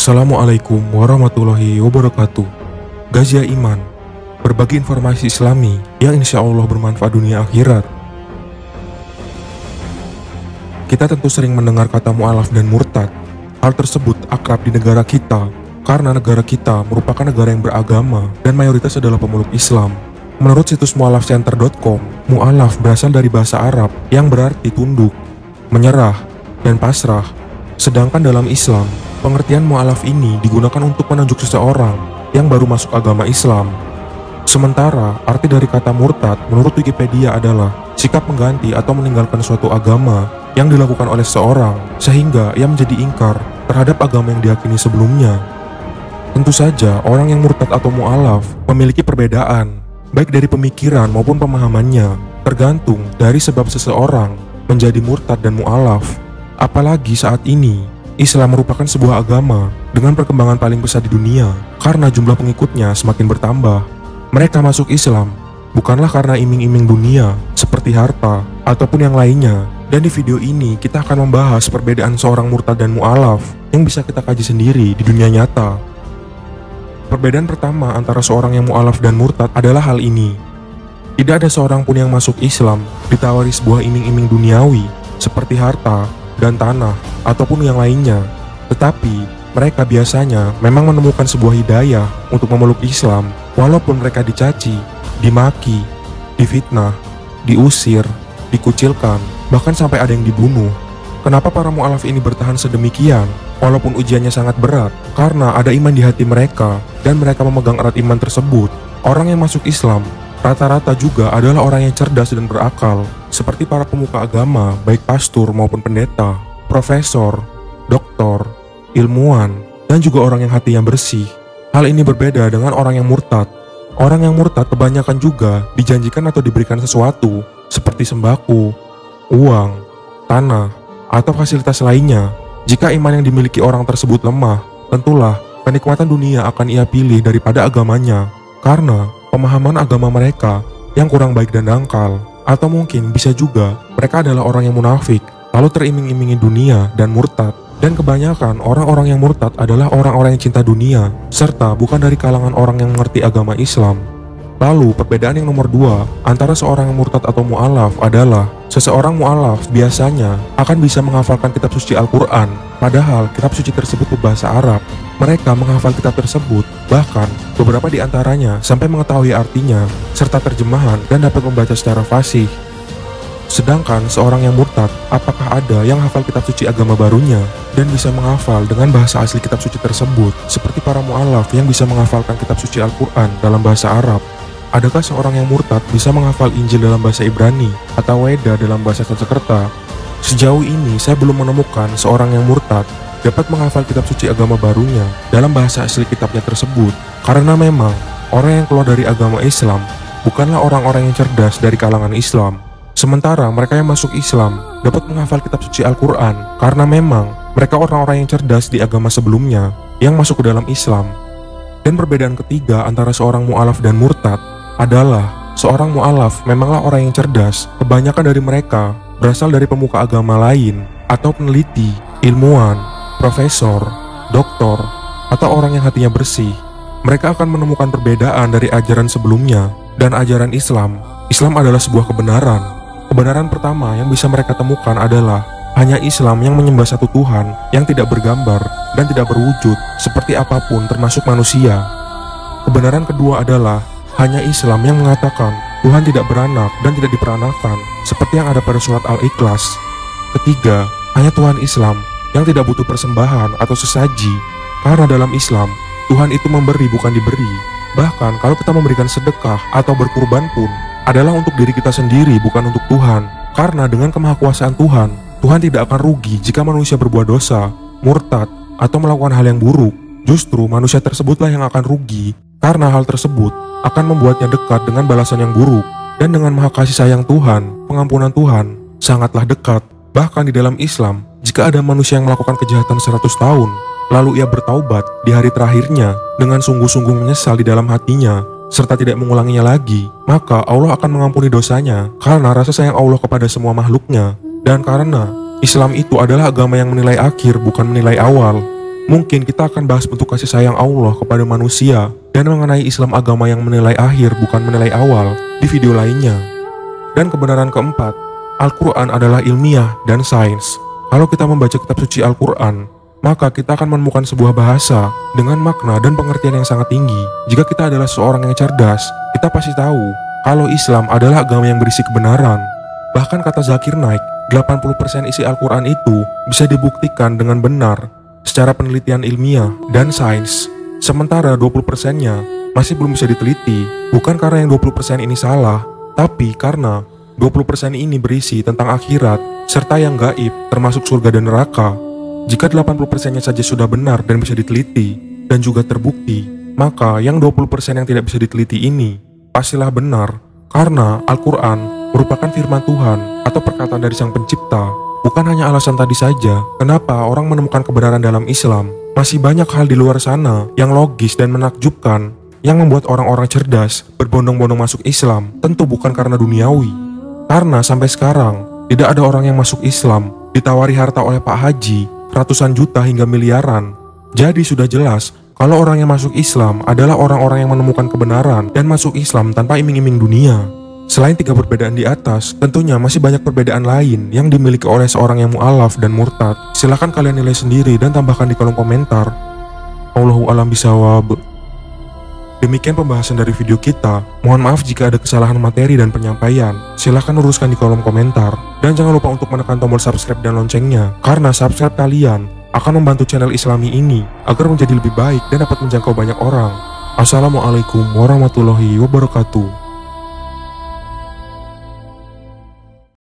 Assalamualaikum warahmatullahi wabarakatuh. Gazia Iman, berbagi informasi Islami yang insya Allah bermanfaat dunia akhirat. Kita tentu sering mendengar kata mu'alaf dan murtad. Hal tersebut akrab di negara kita karena negara kita merupakan negara yang beragama dan mayoritas adalah pemeluk Islam. Menurut situs mu'alafcenter.com, mu'alaf berasal dari bahasa Arab yang berarti tunduk, menyerah, dan pasrah. Sedangkan dalam Islam, pengertian mu'alaf ini digunakan untuk menunjuk seseorang yang baru masuk agama Islam. Sementara, arti dari kata murtad menurut Wikipedia adalah sikap mengganti atau meninggalkan suatu agama yang dilakukan oleh seseorang sehingga ia menjadi ingkar terhadap agama yang diyakini sebelumnya. Tentu saja, orang yang murtad atau mu'alaf memiliki perbedaan, baik dari pemikiran maupun pemahamannya, tergantung dari sebab seseorang menjadi murtad dan mu'alaf. Apalagi saat ini, Islam merupakan sebuah agama dengan perkembangan paling besar di dunia karena jumlah pengikutnya semakin bertambah. Mereka masuk Islam bukanlah karena iming-iming dunia seperti harta ataupun yang lainnya. Dan di video ini kita akan membahas perbedaan seorang murtad dan mu'alaf yang bisa kita kaji sendiri di dunia nyata. Perbedaan pertama antara seorang yang mu'alaf dan murtad adalah hal ini. Tidak ada seorang pun yang masuk Islam ditawari sebuah iming-iming duniawi seperti harta dan tanah ataupun yang lainnya. Tetapi mereka biasanya memang menemukan sebuah hidayah untuk memeluk Islam walaupun mereka dicaci, dimaki, difitnah, diusir, dikucilkan, bahkan sampai ada yang dibunuh. Kenapa para mu'alaf ini bertahan sedemikian walaupun ujiannya sangat berat? Karena ada iman di hati mereka dan mereka memegang erat iman tersebut. Orang yang masuk Islam rata-rata juga adalah orang yang cerdas dan berakal, seperti para pemuka agama, baik pastor maupun pendeta, profesor, doktor, ilmuwan, dan juga orang yang hatinya bersih. Hal ini berbeda dengan orang yang murtad. Orang yang murtad kebanyakan juga dijanjikan atau diberikan sesuatu, seperti sembako, uang, tanah, atau fasilitas lainnya. Jika iman yang dimiliki orang tersebut lemah, tentulah kenikmatan dunia akan ia pilih daripada agamanya, karena pemahaman agama mereka yang kurang baik dan dangkal. Atau mungkin bisa juga mereka adalah orang yang munafik, lalu teriming-imingi dunia dan murtad. Dan kebanyakan orang-orang yang murtad adalah orang-orang yang cinta dunia, serta bukan dari kalangan orang yang mengerti agama Islam. Lalu perbedaan yang nomor dua antara seorang yang murtad atau mu'alaf adalah seseorang mu'alaf biasanya akan bisa menghafalkan kitab suci Al-Quran, padahal kitab suci tersebut berbahasa Arab. Mereka menghafal kitab tersebut, bahkan beberapa di antaranya sampai mengetahui artinya, serta terjemahan dan dapat membaca secara fasih. Sedangkan seorang yang murtad, apakah ada yang hafal kitab suci agama barunya dan bisa menghafal dengan bahasa asli kitab suci tersebut, seperti para mu'alaf yang bisa menghafalkan kitab suci Al-Quran dalam bahasa Arab? Adakah seorang yang murtad bisa menghafal Injil dalam bahasa Ibrani atau Weda dalam bahasa Sanskerta? Sejauh ini saya belum menemukan seorang yang murtad dapat menghafal kitab suci agama barunya dalam bahasa asli kitabnya tersebut, karena memang orang yang keluar dari agama Islam bukanlah orang-orang yang cerdas dari kalangan Islam. Sementara mereka yang masuk Islam dapat menghafal kitab suci Al-Quran karena memang mereka orang-orang yang cerdas di agama sebelumnya yang masuk ke dalam Islam. Dan perbedaan ketiga antara seorang mu'alaf dan murtad adalah seorang mu'alaf memanglah orang yang cerdas. Kebanyakan dari mereka berasal dari pemuka agama lain atau peneliti, ilmuwan, profesor, doktor, atau orang yang hatinya bersih. Mereka akan menemukan perbedaan dari ajaran sebelumnya dan ajaran Islam. Islam adalah sebuah kebenaran. Kebenaran pertama yang bisa mereka temukan adalah hanya Islam yang menyembah satu Tuhan yang tidak bergambar dan tidak berwujud seperti apapun termasuk manusia. Kebenaran kedua adalah hanya Islam yang mengatakan Tuhan tidak beranak dan tidak diperanakan seperti yang ada pada surat Al-Ikhlas. Ketiga, hanya Tuhan Islam yang tidak butuh persembahan atau sesaji, karena dalam Islam Tuhan itu memberi bukan diberi. Bahkan kalau kita memberikan sedekah atau berkurban pun adalah untuk diri kita sendiri, bukan untuk Tuhan. Karena dengan kemahakuasaan Tuhan, Tuhan tidak akan rugi jika manusia berbuat dosa, murtad, atau melakukan hal yang buruk. Justru manusia tersebutlah yang akan rugi, karena hal tersebut akan membuatnya dekat dengan balasan yang buruk. Dan dengan maha kasih sayang Tuhan, pengampunan Tuhan sangatlah dekat. Bahkan di dalam Islam, jika ada manusia yang melakukan kejahatan 100 tahun, lalu ia bertaubat di hari terakhirnya dengan sungguh-sungguh menyesal di dalam hatinya, serta tidak mengulanginya lagi, maka Allah akan mengampuni dosanya karena rasa sayang Allah kepada semua makhluknya. Dan karena Islam itu adalah agama yang menilai akhir bukan menilai awal. Mungkin kita akan bahas bentuk kasih sayang Allah kepada manusia dan mengenai Islam agama yang menilai akhir bukan menilai awal di video lainnya. Dan kebenaran keempat, Al-Quran adalah ilmiah dan sains. Kalau kita membaca kitab suci Al-Quran, maka kita akan menemukan sebuah bahasa dengan makna dan pengertian yang sangat tinggi. Jika kita adalah seorang yang cerdas, kita pasti tahu kalau Islam adalah agama yang berisi kebenaran. Bahkan kata Zakir Naik, 80% isi Al-Quran itu bisa dibuktikan dengan benar secara penelitian ilmiah dan sains. Sementara 20%-nya masih belum bisa diteliti, bukan karena yang 20% ini salah, tapi karena 20% ini berisi tentang akhirat serta yang gaib termasuk surga dan neraka. Jika 80%-nya saja sudah benar dan bisa diteliti dan juga terbukti, maka yang 20% yang tidak bisa diteliti ini pastilah benar, karena Al-Quran merupakan firman Tuhan atau perkataan dari Sang Pencipta. Bukan hanya alasan tadi saja kenapa orang menemukan kebenaran dalam Islam, masih banyak hal di luar sana yang logis dan menakjubkan yang membuat orang-orang cerdas berbondong-bondong masuk Islam. Tentu bukan karena duniawi, karena sampai sekarang tidak ada orang yang masuk Islam ditawari harta oleh Pak Haji ratusan juta hingga miliaran. Jadi sudah jelas kalau orang yang masuk Islam adalah orang-orang yang menemukan kebenaran dan masuk Islam tanpa iming-iming dunia. Selain 3 perbedaan di atas, tentunya masih banyak perbedaan lain yang dimiliki oleh seorang yang mu'alaf dan murtad. Silahkan kalian nilai sendiri dan tambahkan di kolom komentar. Allahu a'lam bishawab. Demikian pembahasan dari video kita. Mohon maaf jika ada kesalahan materi dan penyampaian. Silahkan luruskan di kolom komentar. Dan jangan lupa untuk menekan tombol subscribe dan loncengnya, karena subscribe kalian akan membantu channel Islami ini agar menjadi lebih baik dan dapat menjangkau banyak orang. Assalamualaikum warahmatullahi wabarakatuh.